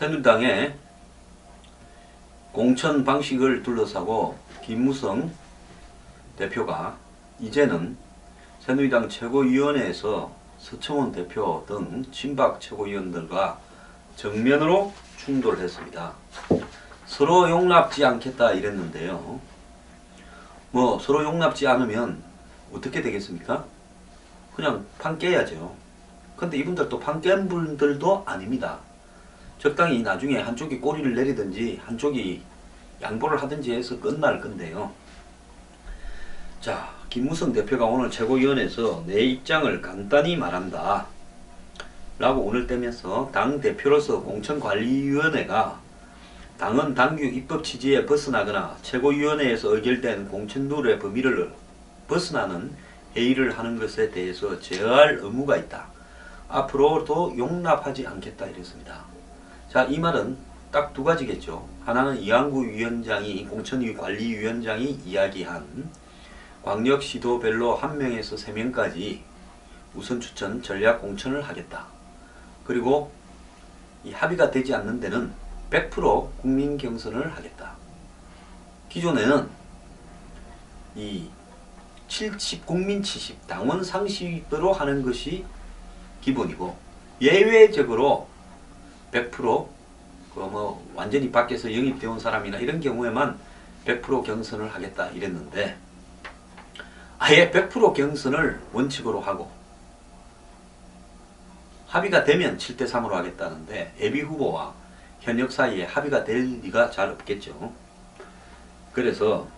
새누리당의 공천 방식을 둘러싸고 김무성 대표가 이제는 새누리당 최고위원회에서 서청원 대표 등 친박 최고위원들과 정면으로 충돌했습니다. 서로 용납지 않겠다 이랬는데요. 뭐 서로 용납지 않으면 어떻게 되겠습니까? 그냥 판 깨야죠. 근데 이분들도 판 깬 분들도 아닙니다. 적당히 나중에 한쪽이 꼬리를 내리든지 한쪽이 양보를 하든지 해서 끝날 건데요. 자, 김무성 대표가 오늘 최고위원회에서 내 입장을 간단히 말한다 라고 오늘 떼면서 당대표로서 공천관리위원회가 당헌 당규 입법 취지에 벗어나거나 최고위원회에서 의결된 공천룰의 범위를 벗어나는 회의를 하는 것에 대해서 제어할 의무가 있다. 앞으로도 용납하지 않겠다 이랬습니다. 자, 이 말은 딱 두 가지겠죠. 하나는 이한구 위원장이 공천관리위원장이 이야기한 광역시도별로 1명에서 3명까지 우선 추천 전략 공천을 하겠다. 그리고 이 합의가 되지 않는 데는 100% 국민 경선을 하겠다. 기존에는 이 70 국민 70 당원 상식으로 하는 것이 기본이고 예외적으로 100% 뭐 완전히 밖에서 영입되어 온 사람이나 이런 경우에만 100% 경선을 하겠다 이랬는데 아예 100% 경선을 원칙으로 하고 합의가 되면 7대3으로 하겠다는데 예비후보와 현역 사이에 합의가 될 리가 잘 없겠죠. 그래서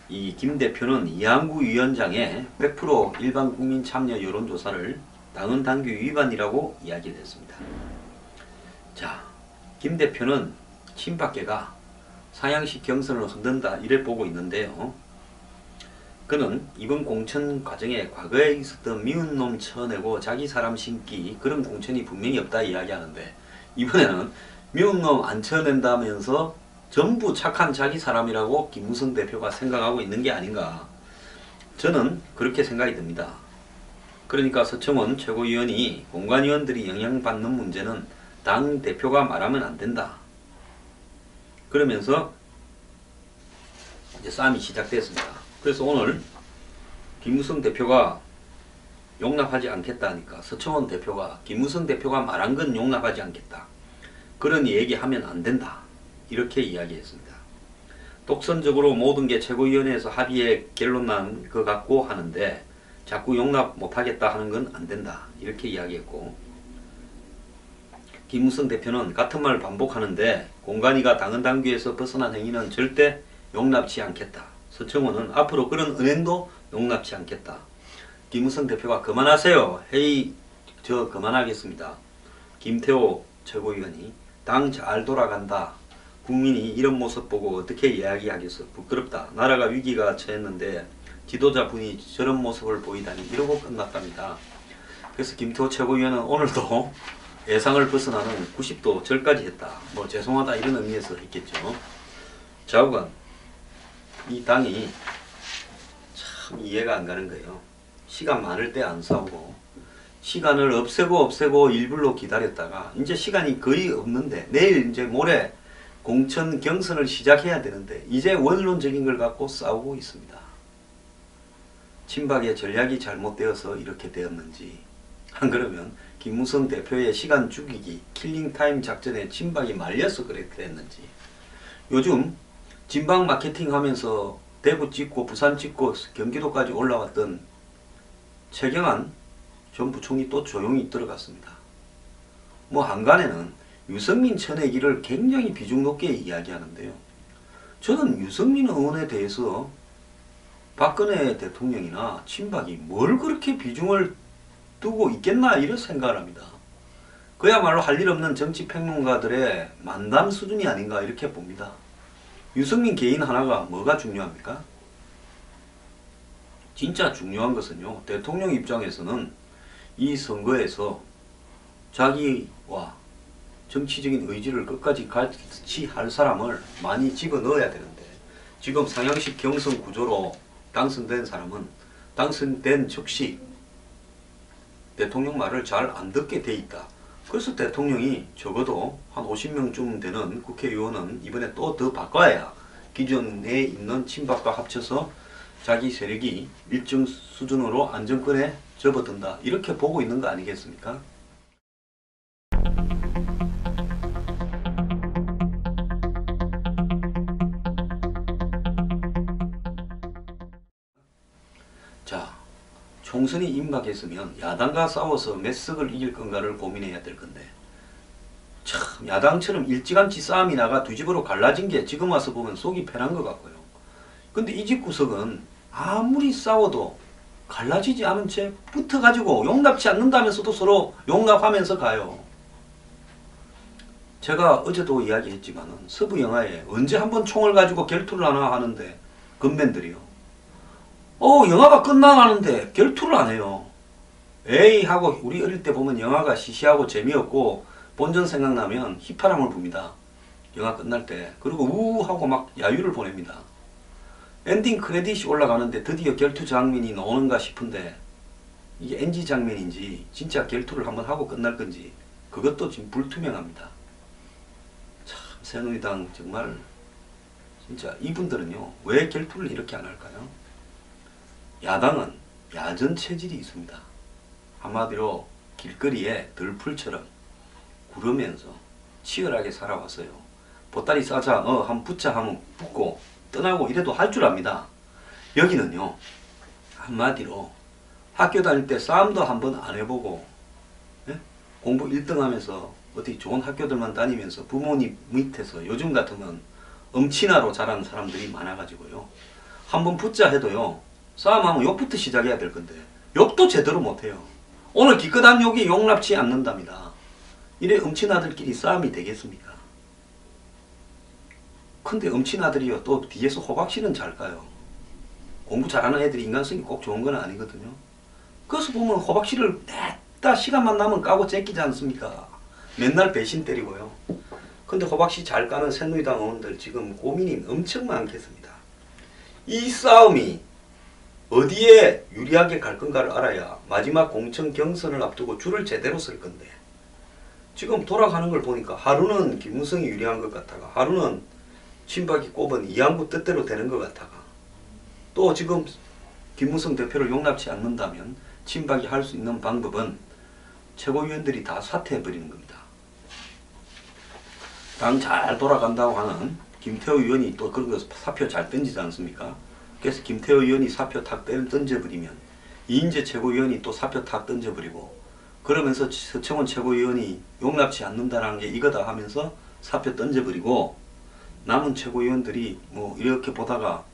이 김 대표는 이한구 위원장의 100% 일반 국민 참여 여론조사를 당헌 당규 위반이라고 이야기를 했습니다. 자, 김 대표는 친박계가 상향식 경선을 흔든다 이래 보고 있는데요. 그는 이번 공천 과정에 과거에 있었던 미운 놈 쳐내고 자기 사람 심기 그런 공천이 분명히 없다 이야기하는데 이번에는 미운 놈 안 쳐낸다면서 전부 착한 자기 사람이라고 김무성 대표가 생각하고 있는 게 아닌가. 저는 그렇게 생각이 듭니다. 그러니까 서청원 최고위원이 공관위원들이 영향받는 문제는 당 대표가 말하면 안 된다. 그러면서 이제 싸움이 시작됐습니다. 그래서 오늘 김무성 대표가 용납하지 않겠다 하니까 서청원 대표가 김무성 대표가 말한 건 용납하지 않겠다. 그런 얘기하면 안 된다. 이렇게 이야기했습니다. 독선적으로 모든 게 최고위원회에서 합의에 결론 난 것 같고 하는데 자꾸 용납 못하겠다 하는 건 안 된다. 이렇게 이야기했고 김무성 대표는 같은 말을 반복하는데 공관위가 당헌 당규에서 벗어난 행위는 절대 용납치 않겠다. 서청원은 앞으로 그런 은행도 용납치 않겠다. 김무성 대표가 그만하세요. 회의 저 그만하겠습니다. 김태호 최고위원이 당 잘 돌아간다. 국민이 이런 모습 보고 어떻게 이야기하겠어. 부끄럽다. 나라가 위기가 처했는데 지도자분이 저런 모습을 보이다니 이러고 끝났답니다. 그래서 김태호 최고위원은 오늘도 예상을 벗어나는 90도 절까지 했다. 뭐 죄송하다 이런 의미에서 했겠죠. 좌우간 이 당이 참 이해가 안 가는 거예요. 시간 많을 때 안 싸우고 시간을 없애고 일부러 기다렸다가 이제 시간이 거의 없는데 내일 이제 모레 공천 경선을 시작해야 되는데 이제 원론적인 걸 갖고 싸우고 있습니다. 친박의 전략이 잘못되어서 이렇게 되었는지 안 그러면 김무성 대표의 시간 죽이기 킬링타임 작전에 친박이 말려서 그렇게 됐는지 요즘 진박 마케팅 하면서 대구 찍고 부산 찍고 경기도까지 올라왔던 최경환 전 부총리 또 조용히 들어갔습니다. 뭐 한간에는 유승민 쳐내기를 굉장히 비중 높게 이야기하는데요. 저는 유승민 의원에 대해서 박근혜 대통령이나 친박이 뭘 그렇게 비중을 두고 있겠나 이런 생각을 합니다. 그야말로 할 일 없는 정치평론가들의 만담 수준이 아닌가 이렇게 봅니다. 유승민 개인 하나가 뭐가 중요합니까? 진짜 중요한 것은요. 대통령 입장에서는 이 선거에서 자기와 정치적인 의지를 끝까지 같이 할 사람을 많이 집어넣어야 되는데 지금 상향식 경선 구조로 당선된 사람은 당선된 즉시 대통령 말을 잘 안 듣게 돼 있다. 그래서 대통령이 적어도 한 50명쯤 되는 국회의원은 이번에 또 더 바꿔야 기존에 있는 친박과 합쳐서 자기 세력이 일정 수준으로 안정권에 접어든다, 이렇게 보고 있는 거 아니겠습니까? 자, 총선이 임박했으면 야당과 싸워서 몇 석을 이길 건가를 고민해야 될 건데, 참 야당처럼 일찌감치 싸움이 나가 두 집으로 갈라진 게 지금 와서 보면 속이 편한 것 같고요. 근데 이 집 구석은 아무리 싸워도 갈라지지 않은 채 붙어가지고 용납치 않는다면서도 서로 용납하면서 가요. 제가 어제도 이야기했지만 서부 영화에 언제 한번 총을 가지고 결투를 하나 하는데 건맨들이요. 영화가 끝나가는데 결투를 안 해요. 에이 하고, 우리 어릴 때 보면 영화가 시시하고 재미없고 본전 생각나면 휘파람을 붑니다. 영화 끝날 때. 그리고 우 하고 막 야유를 보냅니다. 엔딩 크레딧이 올라가는데 드디어 결투 장면이 나오는가 싶은데 이게 NG 장면인지 진짜 결투를 한번 하고 끝날 건지 그것도 지금 불투명합니다. 참 새누리당 정말 진짜 이분들은요 왜 결투를 이렇게 안 할까요? 야당은 야전 체질이 있습니다. 한마디로 길거리에 들풀처럼 구르면서 치열하게 살아왔어요. 보따리 싸자, 한번 붙자 하면 붙고 떠나고 이래도 할 줄 압니다. 여기는요 한마디로 학교 다닐 때 싸움도 한번 안 해보고, 예? 공부 1등 하면서 어디 좋은 학교들만 다니면서 부모님 밑에서 요즘 같으면 엄친아로 자란 사람들이 많아가지고요, 한번 붙자 해도요 싸움하면 욕부터 시작해야 될 건데 욕도 제대로 못해요. 오늘 기껏한 욕이 용납치 않는답니다. 이래 엄친아들끼리 싸움이 되겠습니까? 근데 엄친아들이요 또 뒤에서 호박씨는 잘 까요. 공부 잘하는 애들이 인간성이 꼭 좋은 건 아니거든요. 그래서 보면 호박씨를 냈다 시간만 나면 까고 째끼지 않습니까? 맨날 배신 때리고요. 근데 호박씨 잘 까는 새누리당 의원들 지금 고민이 엄청 많겠습니다. 이 싸움이 어디에 유리하게 갈 건가를 알아야 마지막 공천 경선을 앞두고 줄을 제대로 쓸 건데, 지금 돌아가는 걸 보니까 하루는 김무성이 유리한 것 같다가 하루는 친박이 꼽은 이양구 뜻대로 되는 것 같다가, 또 지금 김무성 대표를 용납치 않는다면 친박이 할 수 있는 방법은 최고위원들이 다 사퇴해버리는 겁니다. 당 잘 돌아간다고 하는 김태호 의원이 또 그런 거 사표 잘 던지지 않습니까? 그래서 김태호 의원이 사표 탁 던져버리면 이인재 최고위원이 또 사표 탁 던져버리고, 그러면서 서청원 최고위원이 용납치 않는다는 게 이거다 하면서 사표 던져버리고, 남은 최고위원들이 뭐 이렇게 보다가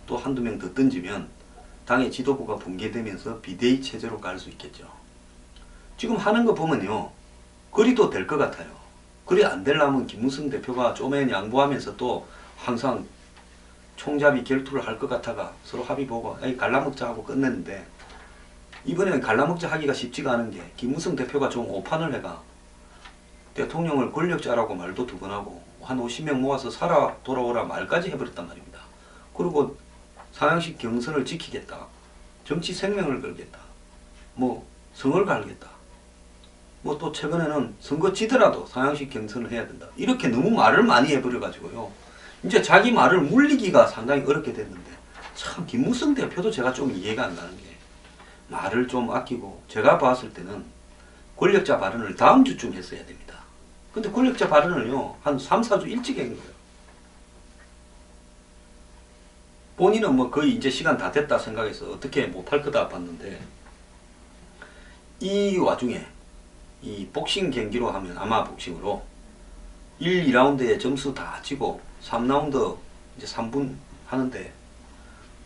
또 한두 명 더 던지면 당의 지도부가 붕괴되면서 비대위 체제로 갈 수 있겠죠. 지금 하는 거 보면요 그리도 될 것 같아요. 그리 안 되려면 김무성 대표가 쪼맨 양보하면서 또 항상 총잡이 결투를 할 것 같아가 서로 합의 보고 에이 갈라먹자 하고 끝냈는데, 이번에는 갈라먹자 하기가 쉽지가 않은 게 김무성 대표가 좀 오판을 해가 대통령을 권력자라고 말도 두 번 하고 한 50명 모아서 살아 돌아오라 말까지 해버렸단 말입니다. 그리고 상향식 경선을 지키겠다, 정치 생명을 걸겠다, 뭐 성을 갈겠다, 뭐 또 최근에는 선거 지더라도 상향식 경선을 해야 된다, 이렇게 너무 말을 많이 해버려가지고요 이제 자기 말을 물리기가 상당히 어렵게 됐는데, 참 김무성 대표도 제가 좀 이해가 안 가는 게 말을 좀 아끼고, 제가 봤을 때는 권력자 발언을 다음 주쯤 했어야 됩니다. 근데 권력자 발언을요 한 3, 4주 일찍 한 거예요. 본인은 뭐 거의 이제 시간 다 됐다 생각해서 어떻게 못할 거다 봤는데, 이 와중에 이 복싱 경기로 하면 아마 복싱으로 1, 2라운드에 점수 다 치고 3라운드 이제 3분 하는데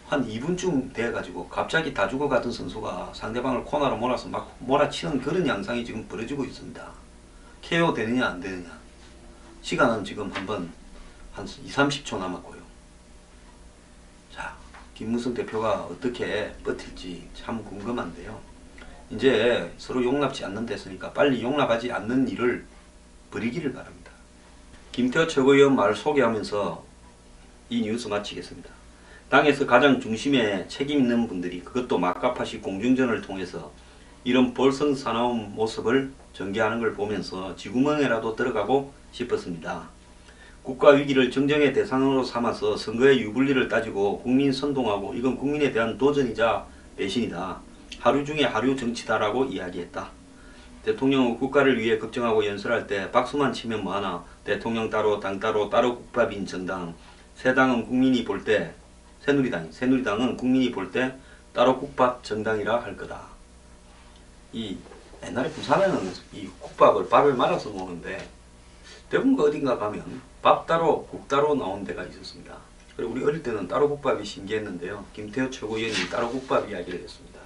한 2분쯤 돼가지고 갑자기 다 죽어가던 선수가 상대방을 코너로 몰아서 막 몰아치는 그런 양상이 지금 벌어지고 있습니다. KO 되느냐 안 되느냐. 시간은 지금 한번 한 2, 30초 남았고요. 자, 김무성 대표가 어떻게 버틸지 참 궁금한데요. 이제 서로 용납치 않는 데서니까 빨리 용납하지 않는 일을 벌이기를 바랍니다. 김태호 최고위원 말 소개하면서 이 뉴스 마치겠습니다. 당에서 가장 중심에 책임 있는 분들이, 그것도 막가파식 공중전을 통해서 이런 볼성사나운 모습을 전개하는 걸 보면서 쥐구멍에라도 들어가고 싶었습니다. 국가 위기를 정쟁의 대상으로 삼아서 선거의 유불리를 따지고 국민 선동하고 이건 국민에 대한 도전이자 배신이다. 하루 중에 하루 정치다라고 이야기했다. 대통령은 국가를 위해 걱정하고 연설할 때 박수만 치면 뭐하나 대통령 따로 당 따로 따로 국밥인 정당 새당은 국민이 볼 때 새누리당은 국민이 볼 때 따로 국밥 정당이라 할 거다. 이 옛날에 부산에는 이 밥을 말아서 먹는데 대부분 어딘가 가면 밥 따로 국 따로 나온 데가 있었습니다. 그리고 우리 어릴 때는 따로 국밥이 신기했는데요. 김태호 최고위원이 따로 국밥 이야기를 했습니다.